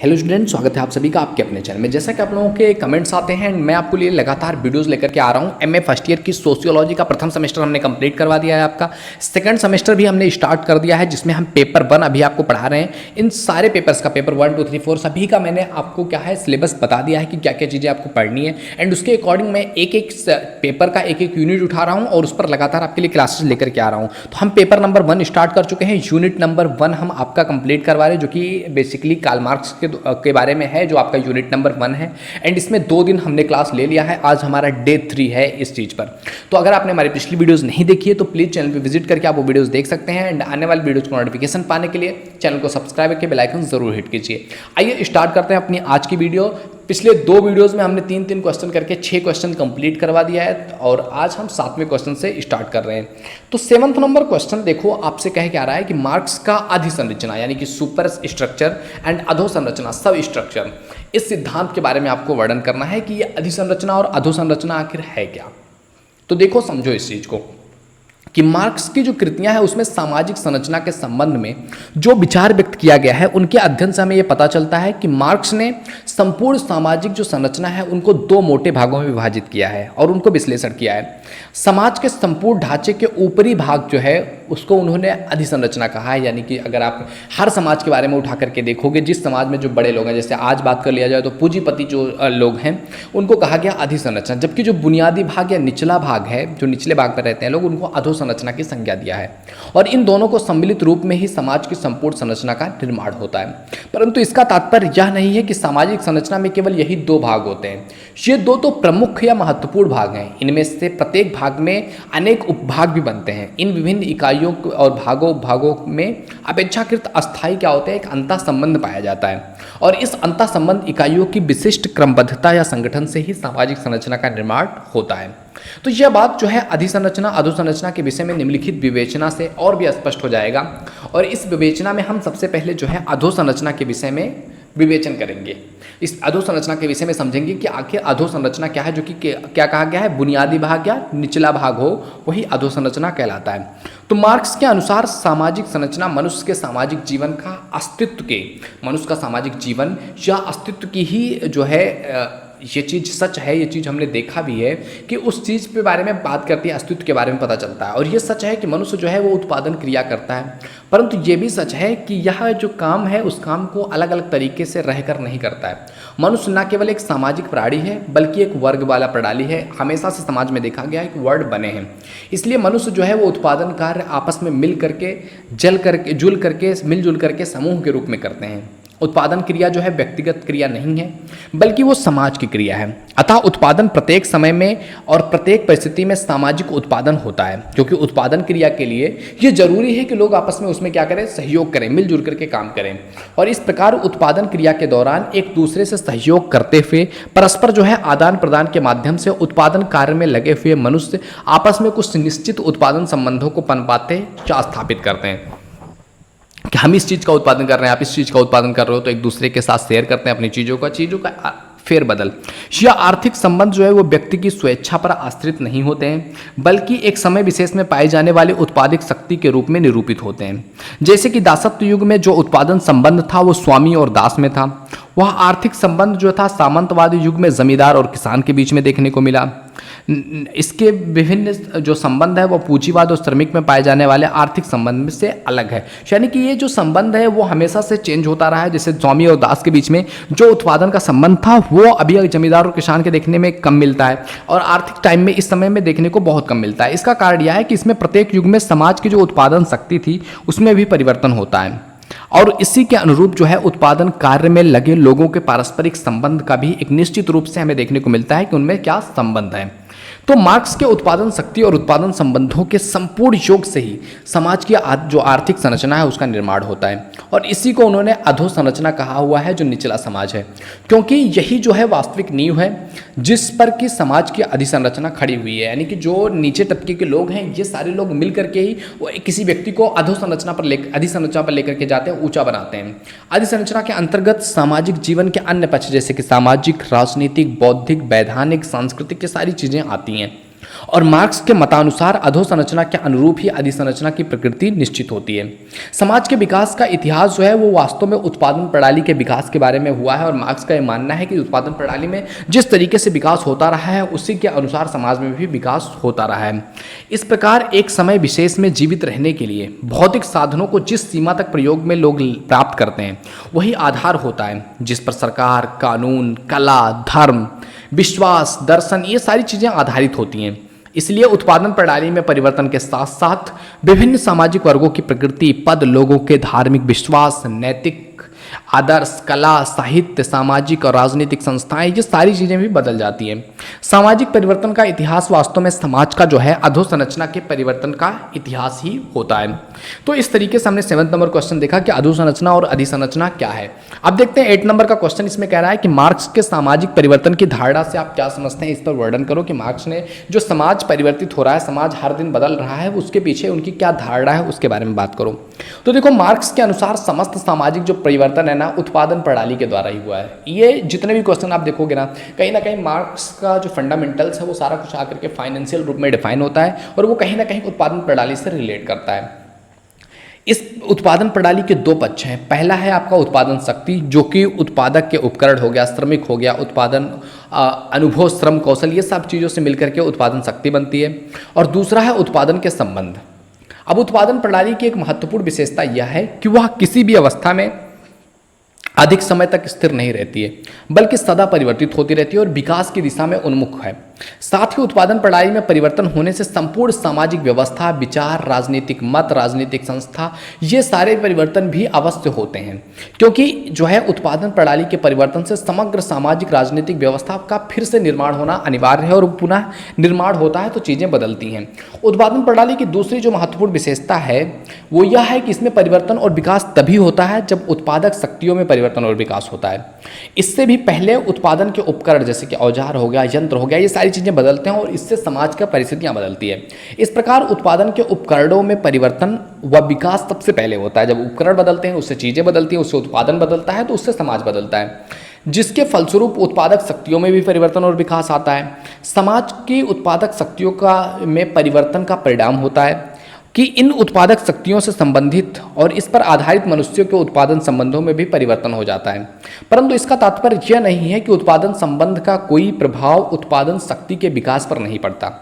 Hello student, स्वागत है आप सभी का आपके अपने चैनल में। जैसा कि आप लोगों के कमेंट्स आते हैं, मैं आपको लिए लगातार वीडियोस लेकर के आ रहा हूं। एमए फर्स्ट ईयर की सोशियोलॉजी का प्रथम सेमेस्टर हमने कंप्लीट करवा दिया है। आपका सेकंड सेमेस्टर भी हमने स्टार्ट कर दिया है, जिसमें हम पेपर 1 अभी आपको पढ़ा रहे हैं। इन सारे पेपर्स का पेपर 1, 2, 3, 4 सभी का मैंने आपको क्या है सिलेबस बता दिया है कि क्या क्या चीज़ें आपको पढ़नी है। एंड उसके अकॉर्डिंग मैं एक एक पेपर का एक एक यूनिट उठा रहा हूँ और उस पर लगातार आपके लिए क्लासेस लेकर के आ रहा हूँ। तो हम पेपर नंबर 1 स्टार्ट कर चुके हैं। यूनिट नंबर 1 हम आपका कंप्लीट करवा रहे हैं, जो कि बेसिकली कार्ल मार्क्स के बारे में है, जो आपका यूनिट नंबर 1 है। एंड इसमें 2 दिन हमने क्लास ले लिया है। आज हमारा डे 3 है इस चीज़ पर। तो अगर आपने हमारी पिछली वीडियोस नहीं देखी है तो प्लीज़ चैनल पे विजिट करके आप वो वीडियोस देख सकते हैं। एंड आने वाली वीडियोस को नोटिफिकेशन पाने के लिए चैनल को सब्सक्राइब करके बेल आइकन जरूर हिट कीजिए। आइए स्टार्ट करते हैं अपनी आज की वीडियो। पिछले 2 वीडियोस में हमने 3-3 क्वेश्चन करके 6 क्वेश्चन कंप्लीट करवा दिया है और आज हम 7वें क्वेश्चन से स्टार्ट कर रहे हैं। तो 7वां नंबर क्वेश्चन देखो, आपसे कह के आ रहा है कि मार्क्स का अधिसंरचना यानी कि सुपर स्ट्रक्चर एंड अधोसंरचना सब स्ट्रक्चर, इस सिद्धांत के बारे में आपको वर्णन करना है कि ये अधिसंरचना और अधोसंरचना आखिर है क्या। तो देखो, समझो इस चीज को कि मार्क्स की जो कृतियां हैं उसमें सामाजिक संरचना के संबंध में जो विचार व्यक्त किया गया है, उनके अध्ययन से हमें यह पता चलता है कि मार्क्स ने संपूर्ण सामाजिक जो संरचना है उनको 2 मोटे भागों में विभाजित किया है और उनको विश्लेषण किया है। समाज के संपूर्ण ढांचे के ऊपरी भाग जो है उसको उन्होंने अधिसंरचना कहा है। यानी कि अगर आप हर समाज के बारे में उठा करके देखोगे, जिस समाज में जो बड़े लोग हैं, जैसे आज बात कर लिया जाए तो पूंजीपति जो लोग हैं उनको कहा गया अधिसंरचना, जबकि जो बुनियादी भाग या निचला भाग है, जो निचले भाग पर रहते हैं लोग, उनको अधोसंरचना की संज्ञा दिया है। और इन दोनों को सम्मिलित रूप में ही समाज की संपूर्ण संरचना का निर्माण होता है। परंतु इसका तात्पर्य यह नहीं है कि सामाजिक संरचना में केवल यही 2 भाग होते हैं। ये 2 तो प्रमुख या महत्वपूर्ण भाग हैं। इनमें से प्रत्येक भाग में अनेक उपभाग भी बनते हैं। इन विभिन्न इकाइयों और भागों में अपेक्षाकृत अस्थायी क्या होता है, एक अंतः संबंध पाया जाता है। और इस अंतः संबंध इकाइयों की विशिष्ट क्रमबद्धता या संगठन से ही सामाजिक संरचना का निर्माण होता है। तो यह बात जो है अधिसंरचना अधोसंरचना के विषय में निम्नलिखित विवेचना से और भी स्पष्ट हो जाएगा। और इस विवेचना में हम सबसे पहले जो है अधोसंरचना के विषय में विवेचन करेंगे। इस अधोसंरचना के विषय में समझेंगे कि आखिर अधोसंरचना क्या है, जो कि क्या कहा गया है, बुनियादी भाग या निचला भाग हो वही अधोसंरचना कहलाता है। तो मार्क्स के अनुसार सामाजिक संरचना मनुष्य के सामाजिक जीवन का अस्तित्व के, मनुष्य का सामाजिक जीवन या अस्तित्व की ही जो है ये चीज़ सच है। ये चीज़ हमने देखा भी है कि उस चीज़ के बारे में बात करती है, अस्तित्व के बारे में पता चलता है। और ये सच है कि मनुष्य जो है वो उत्पादन क्रिया करता है, परंतु ये भी सच है कि यह जो काम है उस काम को अलग अलग तरीके से रहकर नहीं करता है। मनुष्य न केवल एक सामाजिक प्राणी है बल्कि एक वर्ग वाला प्रणाली है। हमेशा से समाज में देखा गया है कि वर्ग बने हैं, इसलिए मनुष्य जो है वो उत्पादन कार्य आपस में मिलजुल करके समूह के रूप में करते हैं। उत्पादन क्रिया जो है व्यक्तिगत क्रिया नहीं है बल्कि वो समाज की क्रिया है। अतः उत्पादन प्रत्येक समय में और प्रत्येक परिस्थिति में सामाजिक उत्पादन होता है, क्योंकि उत्पादन क्रिया के लिए ये जरूरी है कि लोग आपस में उसमें क्या करें, सहयोग करें, मिलजुल करके काम करें। और इस प्रकार उत्पादन क्रिया के दौरान एक दूसरे से सहयोग करते हुए परस्पर जो है आदान प्रदान के माध्यम से उत्पादन कार्य में लगे हुए मनुष्य आपस में कुछ निश्चित उत्पादन संबंधों को पनपाते या स्थापित करते हैं कि हम इस चीज़ का उत्पादन कर रहे हैं, आप इस चीज़ का उत्पादन कर रहे हो, तो एक दूसरे के साथ शेयर करते हैं अपनी चीज़ों का फेरबदल। या आर्थिक संबंध जो है वो व्यक्ति की स्वेच्छा पर आश्रित नहीं होते हैं बल्कि एक समय विशेष में पाए जाने वाले उत्पादक शक्ति के रूप में निरूपित होते हैं। जैसे कि दासत्व युग में जो उत्पादन संबंध था वो स्वामी और दास में था, वह आर्थिक संबंध जो था सामंतवादी युग में जमींदार और किसान के बीच में देखने को मिला। इसके विभिन्न जो संबंध है वो पूंजीवाद और श्रमिक में पाए जाने वाले आर्थिक संबंध से अलग है। यानी कि ये जो संबंध है वो हमेशा से चेंज होता रहा है। जैसे स्वामी और दास के बीच में जो उत्पादन का संबंध था वो अभी जमींदार और किसान के देखने में कम मिलता है और आर्थिक टाइम में इस समय में देखने को बहुत कम मिलता है। इसका कारण यह है कि इसमें प्रत्येक युग में समाज की जो उत्पादन शक्ति थी उसमें भी परिवर्तन होता है और इसी के अनुरूप जो है उत्पादन कार्य में लगे लोगों के पारस्परिक संबंध का भी एक निश्चित रूप से हमें देखने को मिलता है कि उनमें क्या संबंध है। तो मार्क्स के उत्पादन शक्ति और उत्पादन संबंधों के संपूर्ण योग से ही समाज की जो आर्थिक संरचना है उसका निर्माण होता है और इसी को उन्होंने अधोसंरचना कहा हुआ है, जो निचला समाज है, क्योंकि यही जो है वास्तविक नींव है जिस पर कि समाज की अधिसंरचना खड़ी हुई है। यानी कि जो नीचे तबके के लोग हैं ये सारे लोग मिल करके ही वो किसी व्यक्ति को अधिसंरचना पर लेकर के जाते हैं, ऊंचा बनाते हैं। अधिसंरचना के अंतर्गत सामाजिक जीवन के अन्य पक्ष जैसे कि सामाजिक, राजनीतिक, बौद्धिक, वैधानिक, सांस्कृतिक, ये सारी चीजें आती हैं। और मार्क्स के मतानुसार अधोसंरचना के अनुरूप ही अधिसंरचना की प्रकृति निश्चित होती है। समाज के विकास का इतिहास जो है वो वास्तव में उत्पादन प्रणाली के विकास के बारे में हुआ है और मार्क्स का यह मानना है कि उत्पादन प्रणाली में जिस तरीके से विकास होता रहा है उसी के अनुसार समाज में भी विकास होता रहा है। इस प्रकार एक समय विशेष में जीवित रहने के लिए भौतिक साधनों को जिस सीमा तक प्रयोग में लोग प्राप्त करते हैं वही आधार होता है जिस पर सरकार, कानून, कला, धर्म, विश्वास, दर्शन ये सारी चीज़ें आधारित होती हैं। इसलिए उत्पादन प्रणाली में परिवर्तन के साथ साथ विभिन्न सामाजिक वर्गों की प्रकृति, पद, लोगों के धार्मिक विश्वास, नैतिक आदर्श, कला, साहित्य, सामाजिक और राजनीतिक संस्थाएं ये सारी चीज़ें भी बदल जाती हैं। सामाजिक परिवर्तन का इतिहास वास्तव में समाज का जो है अधोसंरचना के परिवर्तन का इतिहास ही होता है। तो इस तरीके से हमने 7 नंबर क्वेश्चन देखा कि अधोसंरचना और अधिसंरचना क्या है। अब देखते हैं 8 नंबर का क्वेश्चन। इसमें कह रहा है कि मार्क्स के सामाजिक परिवर्तन की धारणा से आप क्या समझते हैं, इस पर वर्णन करो कि मार्क्स ने जो समाज परिवर्तित हो रहा है, समाज हर दिन बदल रहा है, उसके पीछे उनकी क्या धारणा है उसके बारे में बात करो। तो देखो, मार्क्स के अनुसार समस्त सामाजिक जो परिवर्तन है ना उत्पादन प्रणाली के द्वारा ही हुआ है। ये जितने भी क्वेश्चन आप देखोगे ना कहीं मार्क्स का जो फंडामेंटल्स है वो सारा कुछ आकर के फाइनेंशियल रूप में डिफाइन होता है और वो कहीं ना कहीं उत्पादन प्रणाली से रिलेट करता है। इस उत्पादन प्रणाली के 2 पक्ष हैं। पहला है आपका उत्पादन शक्ति, जो कि उत्पादक के उपकरण हो गया, श्रमिक हो गया, उत्पादन अनुभव, श्रम, कौशल, ये सब चीज़ों से मिलकर के उत्पादन शक्ति बनती है। और दूसरा है उत्पादन के संबंध। अब उत्पादन प्रणाली की एक महत्वपूर्ण विशेषता यह है कि वह किसी भी अवस्था में अधिक समय तक स्थिर नहीं रहती है, बल्कि सदा परिवर्तित होती रहती है और विकास की दिशा में उन्मुख है। साथ ही उत्पादन प्रणाली में परिवर्तन होने से संपूर्ण सामाजिक व्यवस्था, विचार, राजनीतिक मत, राजनीतिक संस्था, ये सारे परिवर्तन भी अवश्य होते हैं, क्योंकि जो है उत्पादन प्रणाली के परिवर्तन से समग्र सामाजिक राजनीतिक व्यवस्था का फिर से निर्माण होना अनिवार्य है और पुनः निर्माण होता है तो चीज़ें बदलती हैं। उत्पादन प्रणाली की दूसरी जो महत्वपूर्ण विशेषता है वो यह है कि इसमें परिवर्तन और विकास तभी होता है जब उत्पादक शक्तियों में परिवर्तन और विकास होता है। इससे भी पहले उत्पादन के उपकरण जैसे कि औजार हो गया, यंत्र हो गया, ये सारी चीज़ें बदलते हैं और इससे समाज का परिस्थितियां बदलती है। इस प्रकार उत्पादन के उपकरणों में परिवर्तन व विकास सबसे पहले होता है। जब उपकरण बदलते हैं उससे चीज़ें बदलती हैं, उससे उत्पादन बदलता है तो उससे समाज बदलता है, जिसके फलस्वरूप उत्पादक शक्तियों में भी परिवर्तन और विकास आता है। समाज की उत्पादक शक्तियों का में परिवर्तन का परिणाम होता है कि इन उत्पादक शक्तियों से संबंधित और इस पर आधारित मनुष्यों के उत्पादन संबंधों में भी परिवर्तन हो जाता है। परंतु इसका तात्पर्य यह नहीं है कि उत्पादन संबंध का कोई प्रभाव उत्पादन शक्ति के विकास पर नहीं पड़ता।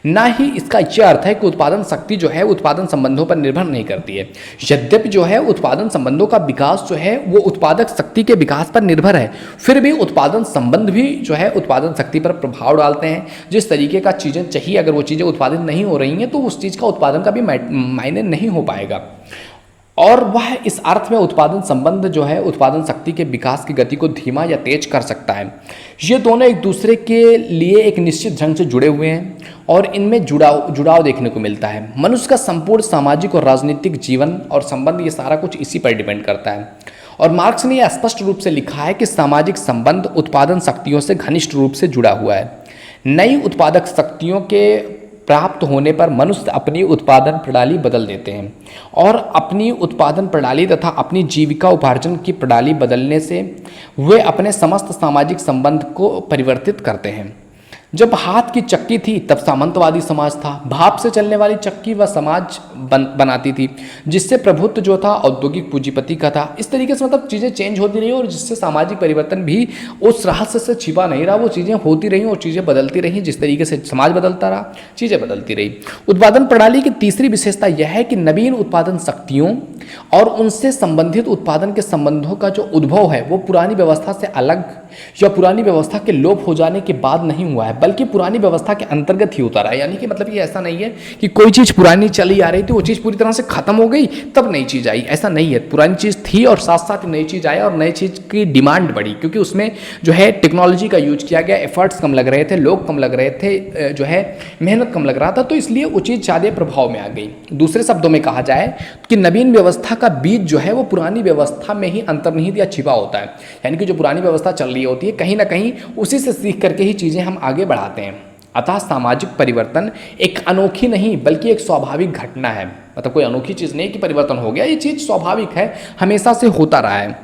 ना ही इसका यह अर्थ है कि उत्पादन शक्ति जो है उत्पादन संबंधों पर निर्भर नहीं करती है। यद्यपि जो है उत्पादन संबंधों का विकास जो है वो उत्पादक शक्ति के विकास पर निर्भर है, फिर भी उत्पादन संबंध भी जो है उत्पादन शक्ति पर प्रभाव डालते हैं। जिस तरीके का चीज़ें चाहिए, अगर वो चीज़ें उत्पादित नहीं हो रही हैं तो उस चीज़ का उत्पादन का भी मायने नहीं हो पाएगा। और वह इस अर्थ में उत्पादन संबंध जो है उत्पादन शक्ति के विकास की गति को धीमा या तेज कर सकता है। ये दोनों एक दूसरे के लिए एक निश्चित ढंग से जुड़े हुए हैं और इनमें जुड़ाव देखने को मिलता है। मनुष्य का संपूर्ण सामाजिक और राजनीतिक जीवन और संबंध ये सारा कुछ इसी पर डिपेंड करता है। और मार्क्स ने यह स्पष्ट रूप से लिखा है कि सामाजिक संबंध उत्पादन शक्तियों से घनिष्ठ रूप से जुड़ा हुआ है। नई उत्पादक शक्तियों के प्राप्त होने पर मनुष्य अपनी उत्पादन प्रणाली बदल देते हैं और अपनी उत्पादन प्रणाली तथा अपनी जीविका उपार्जन की प्रणाली बदलने से वे अपने समस्त सामाजिक संबंध को परिवर्तित करते हैं। जब हाथ की चक्की थी तब सामंतवादी समाज था, भाप से चलने वाली चक्की वह समाज बनाती थी जिससे प्रभुत्व जो था औद्योगिक पूंजीपति का था। इस तरीके से मतलब चीज़ें चेंज होती रही और जिससे सामाजिक परिवर्तन भी उस रहस्य से छिपा नहीं रहा, वो चीज़ें होती रहीं और चीज़ें बदलती रहीं। जिस तरीके से समाज बदलता रहा चीज़ें बदलती रही। उत्पादन प्रणाली की तीसरी विशेषता यह है कि नवीन उत्पादन शक्तियों और उनसे संबंधित उत्पादन के संबंधों का जो उद्भव है वो पुरानी व्यवस्था से अलग या पुरानी व्यवस्था के लोप हो जाने के बाद नहीं हुआ है, बल्कि पुरानी व्यवस्था के अंतर्गत ही होता रहा है। यानी कि मतलब ये ऐसा नहीं है कि कोई चीज़ पुरानी चली आ रही थी, वो चीज़ पूरी तरह से खत्म हो गई तब नई चीज़ आई, ऐसा नहीं है। पुरानी चीज़ थी और साथ साथ नई चीज़ आया और नई चीज़ की डिमांड बढ़ी, क्योंकि उसमें जो है टेक्नोलॉजी का यूज किया गया, एफर्ट्स कम लग रहे थे, लोग कम लग रहे थे, जो है मेहनत कम लग रहा था, तो इसलिए वो चीज़ ज़्यादा प्रभाव में आ गई। दूसरे शब्दों में कहा जाए कि नवीन व्यवस्था का बीज जो है वो पुरानी व्यवस्था में ही अंतर्निहित या छिपा होता है। यानी कि जो पुरानी व्यवस्था चल रही होती है कहीं ना कहीं उसी से सीख करके ही चीज़ें हम आगे बढ़ाते हैं। अतः सामाजिक परिवर्तन एक अनोखी नहीं बल्कि एक स्वाभाविक घटना है। मतलब कोई अनोखी चीज़ नहीं कि परिवर्तन हो गया, ये चीज़ स्वाभाविक है, हमेशा से होता रहा है।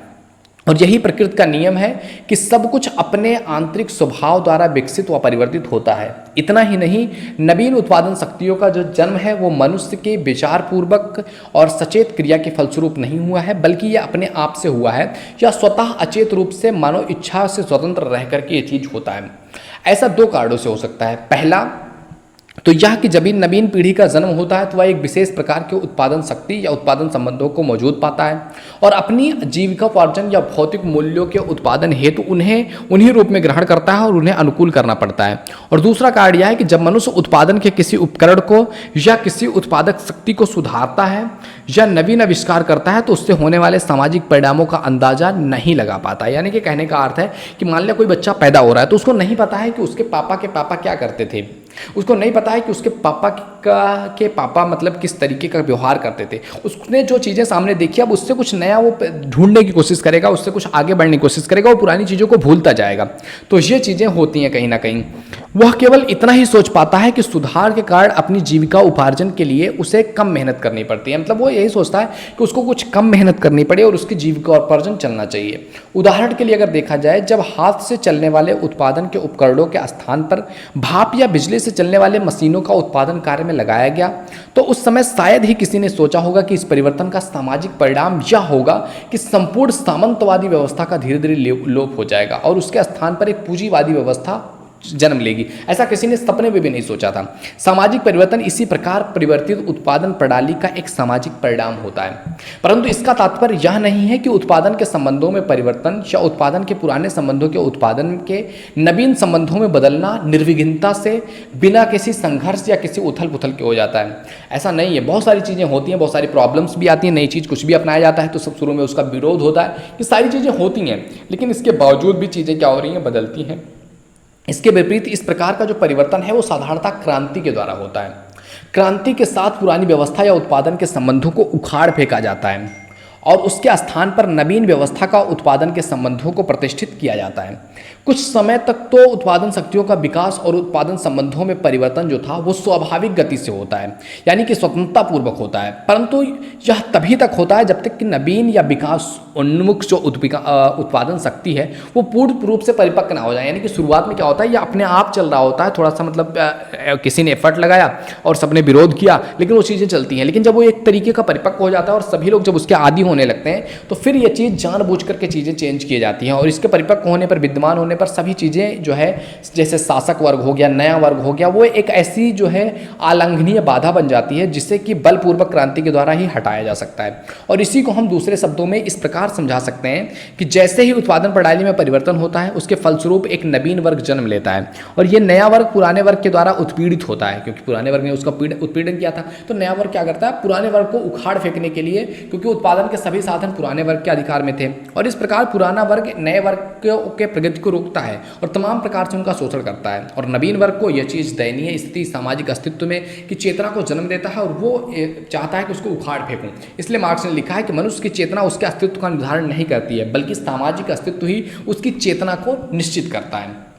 और यही प्रकृति का नियम है कि सब कुछ अपने आंतरिक स्वभाव द्वारा विकसित व परिवर्तित होता है। इतना ही नहीं, नवीन उत्पादन शक्तियों का जो जन्म है वो मनुष्य के विचारपूर्वक और सचेत क्रिया के फलस्वरूप नहीं हुआ है, बल्कि यह अपने आप से हुआ है या स्वतः अचेत रूप से मानव इच्छा से स्वतंत्र रह करके ये चीज होता है। ऐसा दो कारणों से हो सकता है। पहला तो यह कि जब नवीन पीढ़ी का जन्म होता है तो वह एक विशेष प्रकार के उत्पादन शक्ति या उत्पादन संबंधों को मौजूद पाता है और अपनी जीविकोपार्जन या भौतिक मूल्यों के उत्पादन हेतु उन्हें उन्हीं रूप में ग्रहण करता है और उन्हें अनुकूल करना पड़ता है। और दूसरा कारण यह है कि जब मनुष्य उत्पादन के किसी उपकरण को या किसी उत्पादक शक्ति को सुधारता है या नवीन आविष्कार करता है तो उससे होने वाले सामाजिक परिणामों का अंदाजा नहीं लगा पाता। यानी कि कहने का अर्थ है कि मान लिया कोई बच्चा पैदा हो रहा है तो उसको नहीं पता है कि उसके पापा के पापा क्या करते थे, उसको नहीं पता है कि उसके पापा के पापा मतलब किस तरीके का व्यवहार करते थे। उसने जो चीज़ें सामने देखी अब उससे कुछ नया वो ढूंढने की कोशिश करेगा, उससे कुछ आगे बढ़ने की कोशिश करेगा, वो पुरानी चीज़ों को भूलता जाएगा। तो ये चीज़ें होती हैं कहीं ना कहीं। वह केवल इतना ही सोच पाता है कि सुधार के कारण अपनी जीविका उपार्जन के लिए उसे कम मेहनत करनी पड़ती है। मतलब वो यही सोचता है कि उसको कुछ कम मेहनत करनी पड़े और उसकी जीविका उपार्जन चलना चाहिए। उदाहरण के लिए अगर देखा जाए, जब हाथ से चलने वाले उत्पादन के उपकरणों के स्थान पर भाप या बिजली से चलने वाले मशीनों का उत्पादन कार्य में लगाया गया तो उस समय शायद ही किसी ने सोचा होगा कि इस परिवर्तन का सामाजिक परिणाम यह होगा कि संपूर्ण सामंतवादी व्यवस्था का धीरे धीरे लोप हो जाएगा और उसके स्थान पर एक पूंजीवादी व्यवस्था जन्म लेगी। ऐसा किसी ने सपने में भी नहीं सोचा था। सामाजिक परिवर्तन इसी प्रकार परिवर्तित उत्पादन प्रणाली का एक सामाजिक परिणाम होता है। परंतु इसका तात्पर्य यह नहीं है कि उत्पादन के संबंधों में परिवर्तन या उत्पादन के पुराने संबंधों के उत्पादन के नवीन संबंधों में बदलना निर्विघ्नता से बिना किसी संघर्ष या किसी उथल पुथल के हो जाता है। ऐसा नहीं है। बहुत सारी चीज़ें होती हैं, बहुत सारी प्रॉब्लम्स भी आती हैं। नई चीज़ कुछ भी अपनाया जाता है तो सब शुरू में उसका विरोध होता है। ये सारी चीज़ें होती हैं, लेकिन इसके बावजूद भी चीज़ें क्या हो रही हैं, बदलती हैं। इसके विपरीत इस प्रकार का जो परिवर्तन है वो साधारणतः क्रांति के द्वारा होता है। क्रांति के साथ पुरानी व्यवस्था या उत्पादन के संबंधों को उखाड़ फेंका जाता है और उसके स्थान पर नवीन व्यवस्था का उत्पादन के संबंधों को प्रतिष्ठित किया जाता है। कुछ समय तक तो उत्पादन शक्तियों का विकास और उत्पादन संबंधों में परिवर्तन जो था वो स्वाभाविक गति से होता है, यानी कि स्वतंत्रता पूर्वक होता है। परंतु यह तभी तक होता है जब तक कि नवीन या विकास उन्मुख जो उत्पादन शक्ति है वो पूर्ण रूप से परिपक्व ना हो जाए। यानी कि शुरुआत में क्या होता है, ये अपने आप चल रहा होता है, थोड़ा सा मतलब किसी ने एफर्ट लगाया और सबने विरोध किया, लेकिन वो चीज़ें चलती हैं। लेकिन जब वो एक तरीके का परिपक्व हो जाता है और सभी लोग जब उसके आदी होने लगते हैं तो फिर ये चीज़ जानबूझ करके चीज़ें चेंज की जाती हैं और इसके परिपक्व होने पर, विद्यमान होने पर सभी चीज़ें जो है, जैसे शासक वर्ग हो गया, नया वर्ग हो गया, वो एक ऐसी जो है आलंघनीय बाधा बन जाती है जिससे कि बलपूर्वक क्रांति के द्वारा ही हटाया जा सकता है। और इसी को हम दूसरे शब्दों में इस प्रकार समझा सकते हैं कि जैसे ही उत्पादन प्रणाली में परिवर्तन होता है उसके फलस्वरूप एक नवीन वर्ग जन्म लेता है और ये नया वर्ग पुराने वर्ग के द्वारा उत्पीड़ित होता है, क्योंकि पुराने वर्ग ने उसका उत्पीड़न किया था। तो नया वर्ग क्या करता है, पुराने वर्ग को उखाड़ फेंकने के लिए, क्योंकि उत्पादन के सभी साधन पुराने वर्ग के अधिकार में थे और इस प्रकार पुराना वर्ग नए वर्ग के प्रगति को रोकता है और तमाम प्रकार से उनका शोषण करता है। और नवीन वर्ग को यह चीज़ दयनीय स्थिति सामाजिक अस्तित्व में की चेतना को जन्म देता है और वो चाहता है कि उसको उखाड़ फेंकूं। इसलिए मार्क्स ने लिखा है कि मनुष्य की चेतना उसके अस्तित्व का निर्धारण नहीं करती है, बल्कि सामाजिक अस्तित्व ही उसकी चेतना को निश्चित करता है।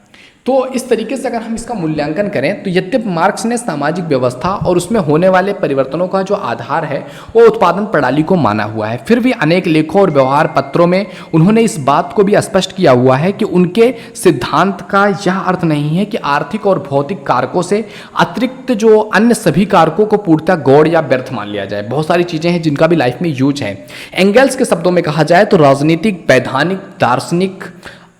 तो इस तरीके से अगर हम इसका मूल्यांकन करें तो यद्यपि मार्क्स ने सामाजिक व्यवस्था और उसमें होने वाले परिवर्तनों का जो आधार है वो उत्पादन प्रणाली को माना हुआ है, फिर भी अनेक लेखों और व्यवहार पत्रों में उन्होंने इस बात को भी स्पष्ट किया हुआ है कि उनके सिद्धांत का यह अर्थ नहीं है कि आर्थिक और भौतिक कारकों से अतिरिक्त जो अन्य सभी कारकों को पूर्णतः गौड़ या व्यर्थ मान लिया जाए। बहुत सारी चीज़ें हैं जिनका भी लाइफ में यूज है। एंगल्स के शब्दों में कहा जाए तो राजनीतिक, वैधानिक, दार्शनिक,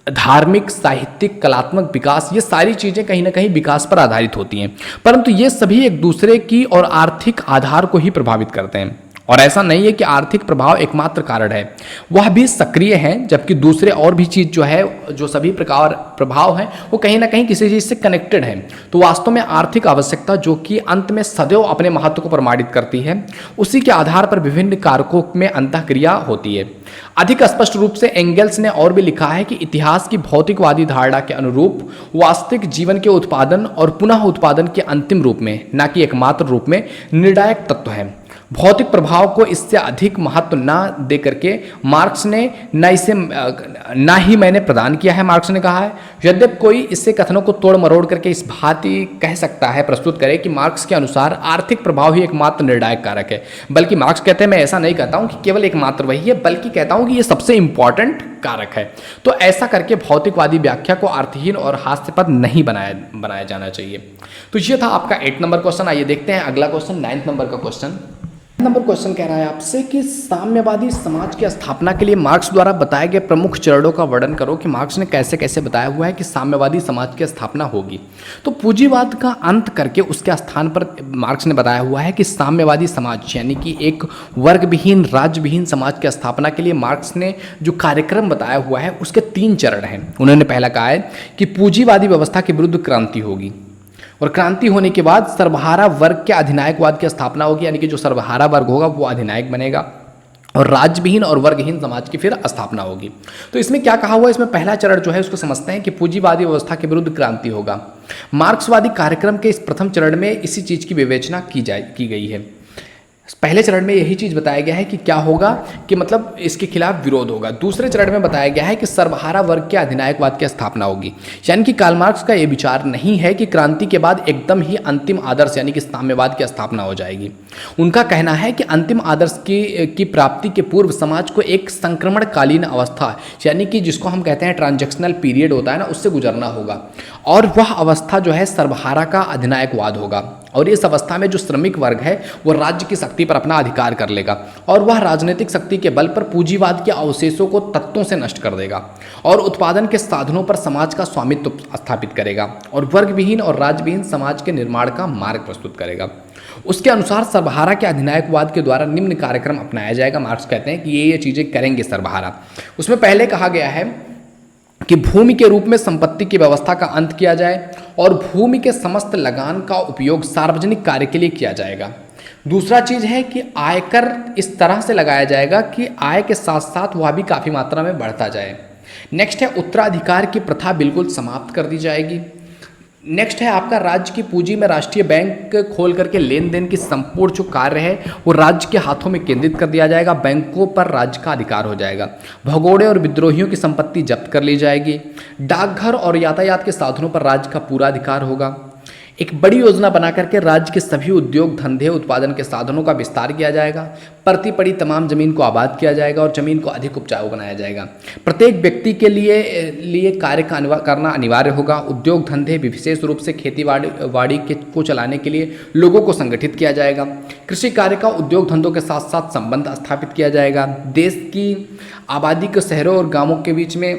धार्मिक, साहित्यिक, कलात्मक विकास, ये सारी चीज़ें कहीं ना कहीं विकास पर आधारित होती हैं, परंतु ये सभी एक दूसरे की और आर्थिक आधार को ही प्रभावित करते हैं। और ऐसा नहीं है कि आर्थिक प्रभाव एकमात्र कारण है, वह भी सक्रिय है, जबकि दूसरे और भी चीज़ जो है, जो सभी प्रकार प्रभाव हैं वो कहीं ना कहीं किसी चीज़ से कनेक्टेड है। तो वास्तव में आर्थिक आवश्यकता, जो कि अंत में सदैव अपने महत्व को प्रमाणित करती है, उसी के आधार पर विभिन्न कारकों में अंतःक्रिया होती है। अधिक स्पष्ट रूप से एंगल्स ने और भी लिखा है कि इतिहास की भौतिकवादी धारणा के अनुरूप वास्तविक जीवन के उत्पादन और पुनः उत्पादन के अंतिम रूप में, न कि एकमात्र रूप में, निर्णायक तत्व है। भौतिक प्रभाव को इससे अधिक महत्व ना दे करके मार्क्स ने ना ही मैंने प्रदान किया है, मार्क्स ने कहा है। यद्यपि कोई इससे कथनों को तोड़ मरोड़ करके इस भांति कह सकता है, प्रस्तुत करे कि मार्क्स के अनुसार आर्थिक प्रभाव ही एकमात्र निर्णायक कारक है, बल्कि मार्क्स कहते हैं, मैं ऐसा नहीं कहता हूं कि केवल एकमात्र वही है, बल्कि कहता हूं कि यह सबसे इंपॉर्टेंट कारक है। तो ऐसा करके भौतिकवादी व्याख्या को अर्थहीन और हास्यास्पद नहीं बनाया जाना चाहिए। तो ये था आपका 8 नंबर क्वेश्चन। आइए देखते हैं अगला क्वेश्चन, 9 नंबर का क्वेश्चन। नंबर क्वेश्चन कह रहा है आपसे कि साम्यवादी समाज की स्थापना के लिए मार्क्स द्वारा बताए गए प्रमुख चरणों का वर्णन करो कि मार्क्स ने कैसे कैसे बताया हुआ है कि साम्यवादी समाज की स्थापना होगी। तो पूंजीवाद का अंत करके उसके स्थान पर मार्क्स ने बताया हुआ है कि साम्यवादी समाज यानी कि एक वर्गविहीन राज्यविहीन समाज की स्थापना के लिए मार्क्स ने जो कार्यक्रम बताया हुआ है उसके 3 चरण हैं। उन्होंने पहला कहा है कि पूंजीवादी व्यवस्था के विरुद्ध क्रांति होगी, और क्रांति होने के बाद सर्वहारा वर्ग के अधिनायकवाद की स्थापना होगी, यानी कि जो सर्वहारा वर्ग होगा वो अधिनायक बनेगा, और राज्यविहीन और वर्गहीन समाज की फिर स्थापना होगी। तो इसमें क्या कहा हुआ है, इसमें पहला चरण जो है उसको समझते हैं कि पूंजीवादी व्यवस्था के विरुद्ध क्रांति होगा। मार्क्सवादी कार्यक्रम के इस प्रथम चरण में इसी चीज की विवेचना की गई है। पहले चरण में यही चीज बताया गया है कि क्या होगा, कि मतलब इसके खिलाफ विरोध होगा। दूसरे चरण में बताया गया है कि सर्वहारा वर्ग के अधिनायकवाद की स्थापना होगी, यानी कि कार्ल मार्क्स का यह विचार नहीं है कि क्रांति के बाद एकदम ही अंतिम आदर्श यानी कि साम्यवाद की स्थापना हो जाएगी। उनका कहना है कि अंतिम आदर्श की प्राप्ति के पूर्व समाज को एक संक्रमणकालीन अवस्था यानी कि जिसको हम कहते हैं ट्रांजैक्शनल पीरियड होता है ना, उससे गुजरना होगा, और वह अवस्था जो है सर्वहारा का अधिनायकवाद होगा। और इस अवस्था में जो श्रमिक वर्ग है वो राज्य की शक्ति पर अपना अधिकार कर लेगा, और वह राजनीतिक शक्ति के बल पर पूंजीवाद के अवशेषों को तत्वों से नष्ट कर देगा, और उत्पादन के साधनों पर समाज का स्वामित्व स्थापित करेगा, और वर्गविहीन और राज्यविहीन समाज के निर्माण का मार्ग प्रस्तुत करेगा। उसके अनुसार सर्वहारा के अधिनायकवाद के द्वारा निम्न कार्यक्रम अपनाया जाएगा। मार्क्स कहते हैं कि ये चीजें करेंगे सर्वहारा। उसमें पहले कहा गया है कि भूमि के रूप में संपत्ति की व्यवस्था का अंत किया जाए, और भूमि के समस्त लगान का उपयोग सार्वजनिक कार्य के लिए किया जाएगा। दूसरा चीज है कि आयकर इस तरह से लगाया जाएगा कि आय के साथ साथ वह भी काफी मात्रा में बढ़ता जाए। नेक्स्ट है उत्तराधिकार की प्रथा बिल्कुल समाप्त कर दी जाएगी। नेक्स्ट है आपका राज्य की पूंजी में राष्ट्रीय बैंक खोल करके लेन देन की संपूर्ण जो कार्य है वो राज्य के हाथों में केंद्रित कर दिया जाएगा। बैंकों पर राज्य का अधिकार हो जाएगा। भगोड़े और विद्रोहियों की संपत्ति जब्त कर ली जाएगी। डाकघर और यातायात के साधनों पर राज्य का पूरा अधिकार होगा। एक बड़ी योजना बना करके राज्य के सभी उद्योग धंधे उत्पादन के साधनों का विस्तार किया जाएगा। पड़ती पड़ी तमाम जमीन को आबाद किया जाएगा और जमीन को अधिक उपजाऊ बनाया जाएगा। प्रत्येक व्यक्ति के लिए कार्य करना अनिवार्य होगा। उद्योग धंधे विशेष रूप से खेती बाड़ी को चलाने के लिए लोगों को संगठित किया जाएगा। कृषि कार्य का उद्योग धंधों के साथ साथ संबंध स्थापित किया जाएगा। देश की आबादी के शहरों और गाँवों के बीच में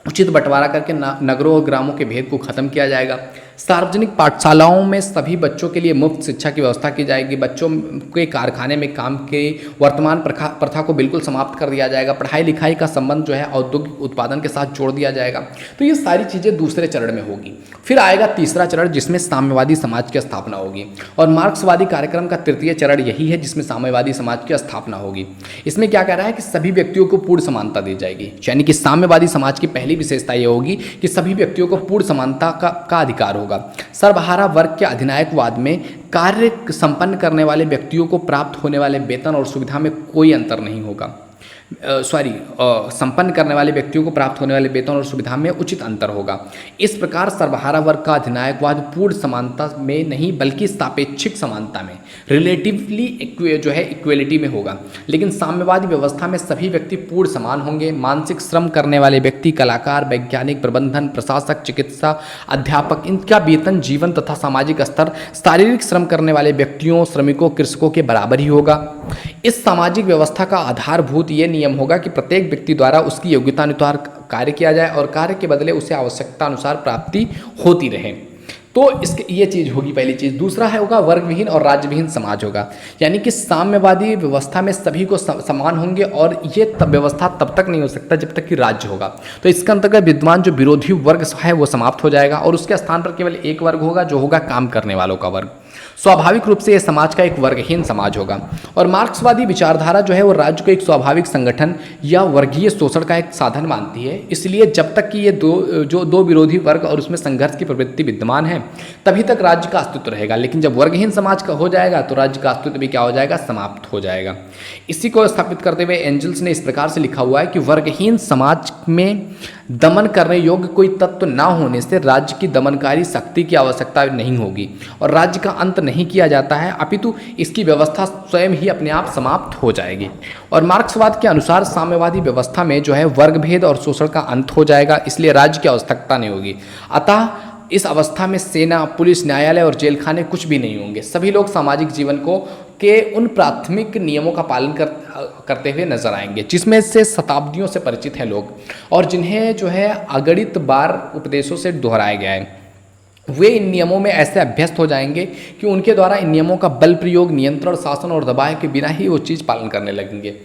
उचित बंटवारा करके नगरों और ग्रामों के भेद को खत्म किया जाएगा। सार्वजनिक पाठशालाओं में सभी बच्चों के लिए मुफ्त शिक्षा की व्यवस्था की जाएगी। बच्चों के कारखाने में काम के वर्तमान प्रथा को बिल्कुल समाप्त कर दिया जाएगा। पढ़ाई लिखाई का संबंध जो है औद्योगिक उत्पादन के साथ जोड़ दिया जाएगा। तो ये सारी चीज़ें दूसरे चरण में होगी। फिर आएगा तीसरा चरण जिसमें साम्यवादी समाज की स्थापना होगी, और मार्क्सवादी कार्यक्रम का तृतीय चरण यही है जिसमें साम्यवादी समाज की स्थापना होगी। इसमें क्या कह रहा है कि सभी व्यक्तियों को पूर्ण समानता दी जाएगी, यानी कि साम्यवादी समाज की पहली विशेषता ये होगी कि सभी व्यक्तियों को पूर्ण समानता का अधिकार होगा। सर्वहारा वर्ग के अधिनायकवाद में कार्य संपन्न करने वाले व्यक्तियों को प्राप्त होने वाले वेतन और सुविधा में कोई अंतर नहीं होगा। संपन्न करने वाले व्यक्तियों को प्राप्त होने वाले वेतन और सुविधा में उचित अंतर होगा। इस प्रकार सर्वहारा वर्ग का अधिनायकवाद पूर्ण समानता में नहीं बल्कि सापेक्षिक समानता में, रिलेटिवली जो है इक्वेलिटी में होगा। लेकिन साम्यवादी व्यवस्था में सभी व्यक्ति पूर्ण समान होंगे। मानसिक श्रम करने वाले व्यक्ति, कलाकार, वैज्ञानिक, प्रबंधन, प्रशासक, चिकित्सा, अध्यापक, इनका वेतन, जीवन तथा सामाजिक स्तर शारीरिक श्रम करने वाले व्यक्तियों, श्रमिकों, कृषकों के बराबर ही होगा। इस सामाजिक व्यवस्था का आधारभूत ये नियम होगा कि प्रत्येक व्यक्ति द्वारा उसकी योग्यता अनुसार कार्य किया जाए और कार्य के बदले उसे आवश्यकता अनुसार प्राप्ति होती रहे। तो इसके ये चीज़ होगी पहली चीज़। दूसरा है होगा वर्गविहीन और राज्यविहीन समाज होगा, यानी कि साम्यवादी व्यवस्था में सभी को समान होंगे, और ये व्यवस्था तब तक नहीं हो सकता जब तक कि राज्य होगा। तो इसके अंतर्गत विद्वान जो विरोधी वर्ग है वो समाप्त हो जाएगा, और उसके स्थान पर केवल एक वर्ग होगा जो होगा काम करने वालों का वर्ग। स्वाभाविक रूप से यह समाज का एक वर्गहीन समाज होगा। और मार्क्सवादी विचारधारा जो है वो राज्य को एक स्वाभाविक संगठन या वर्गीय शोषण का एक साधन मानती है। इसलिए जब तक कि ये दो विरोधी वर्ग और उसमें संघर्ष की प्रवृत्ति विद्यमान है तभी तक राज्य का अस्तित्व रहेगा, लेकिन जब वर्गहीन समाज का हो जाएगा तो राज्य का अस्तित्व भी क्या हो जाएगा, समाप्त हो जाएगा। इसी को स्थापित करते हुए एंजल्स ने इस प्रकार से लिखा हुआ है कि वर्गहीन समाज में दमन करने योग्य कोई तत्व ना होने से राज्य की दमनकारी शक्ति की आवश्यकता नहीं होगी और राज्य का अंत नहीं किया जाता है, अपितु इसकी व्यवस्था स्वयं ही अपने आप समाप्त हो जाएगी। और मार्क्सवाद के अनुसार साम्यवादी व्यवस्था में जो है वर्ग भेद और शोषण का अंत हो जाएगा, इसलिए राज्य की आवश्यकता नहीं होगी। अतः इस अवस्था में सेना, पुलिस, न्यायालय और जेल खाने कुछ भी नहीं होंगे। सभी लोग सामाजिक जीवन के उन प्राथमिक नियमों का पालन करते हुए नजर आएंगे जिसमें से शताब्दियों से परिचित हैं लोग और जिन्हें जो है अगणित बार उपदेशों से दोहराया गया है। वे इन नियमों में ऐसे अभ्यस्त हो जाएंगे कि उनके द्वारा इन नियमों का बल प्रयोग, नियंत्रण, शासन और दबाव के बिना ही वो चीज़ पालन करने लगेंगे।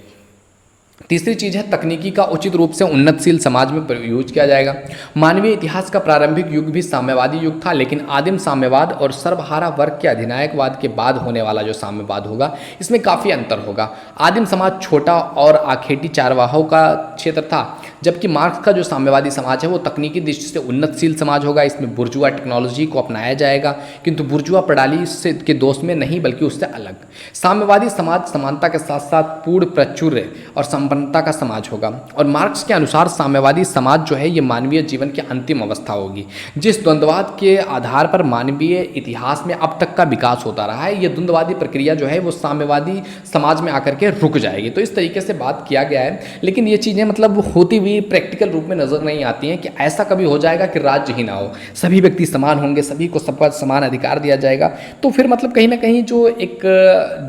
तीसरी चीज़ है तकनीकी का उचित रूप से उन्नतशील समाज में प्रयोग किया जाएगा। मानवीय इतिहास का प्रारंभिक युग भी साम्यवादी युग था, लेकिन आदिम साम्यवाद और सर्वहारा वर्ग के अधिनायकवाद के बाद होने वाला जो साम्यवाद होगा इसमें काफ़ी अंतर होगा। आदिम समाज छोटा और आखेटी चारवाहों का क्षेत्र था, जबकि मार्क्स का जो साम्यवादी समाज है वो तकनीकी दृष्टि से उन्नतशील समाज होगा। इसमें बुर्जुआ टेक्नोलॉजी को अपनाया जाएगा, किंतु बुर्जुआ प्रणाली से के दोष में नहीं बल्कि उससे अलग। साम्यवादी समाज समानता के साथ साथ पूर्ण प्राचुर्य और संपन्नता का समाज होगा। और मार्क्स के अनुसार साम्यवादी समाज जो है ये मानवीय जीवन की अंतिम अवस्था होगी। जिस द्वंद्ववाद के आधार पर मानवीय इतिहास में अब तक का विकास होता रहा है, ये द्वंद्ववादी प्रक्रिया जो है वो साम्यवादी समाज में आकर के रुक जाएगी। तो इस तरीके से बात किया गया है, लेकिन ये चीज़ें मतलब होती हुई प्रैक्टिकल रूप में नजर नहीं आती हैं कि ऐसा कभी हो जाएगा कि राज्य ही ना हो, सभी व्यक्ति समान होंगे, सभी को सबका समान अधिकार दिया जाएगा। तो फिर मतलब कहीं ना कहीं जो एक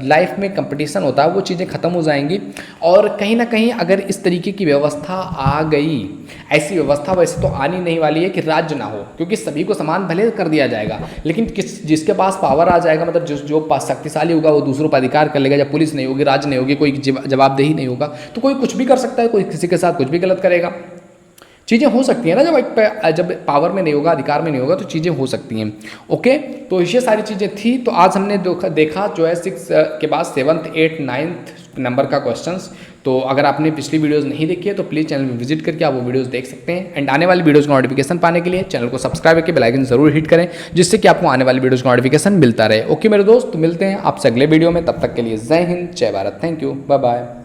लाइफ में कंपटीशन होता है वो चीज़ें खत्म हो जाएंगी। और कहीं ना कहीं अगर इस तरीके की व्यवस्था आ गई, ऐसी व्यवस्था वैसे तो आनी नहीं वाली है कि राज्य ना हो, क्योंकि सभी को समान भले कर दिया जाएगा, लेकिन जिसके पास पावर आ जाएगा, मतलब जो शक्तिशाली होगा वो दूसरों पर अधिकार कर लेगा। जब पुलिस नहीं होगी, राज्य नहीं होगी, कोई जवाबदेही नहीं होगा, तो कोई कुछ भी कर सकता है, कोई किसी के साथ कुछ भी गलत करेगा। चीज़ें हो सकती हैं ना, जब पावर में नहीं होगा, अधिकार में नहीं होगा, तो चीज़ें हो सकती हैं। ओके, तो ये सारी चीज़ें थी। तो आज हमने देखा जो है 6 के बाद 7th, 8th, 9th नंबर का क्वेश्चंस। तो अगर आपने पिछली वीडियोस नहीं देखी है तो प्लीज़ चैनल में विजिट करके आप वो वीडियोस देख सकते हैं। एंड आने वाली वीडियोस का नोटिफिकेशन पाने के लिए चैनल को सब्सक्राइब करके बेल आइकन जरूर हिट करें, जिससे कि आपको आने वाली वीडियोस का नोटिफिकेशन मिलता रहे। ओके मेरे दोस्त, तो मिलते हैं आपसे अगले वीडियो में। तब तक के लिए जय हिंद, जय Bharat, thank you, bye bye.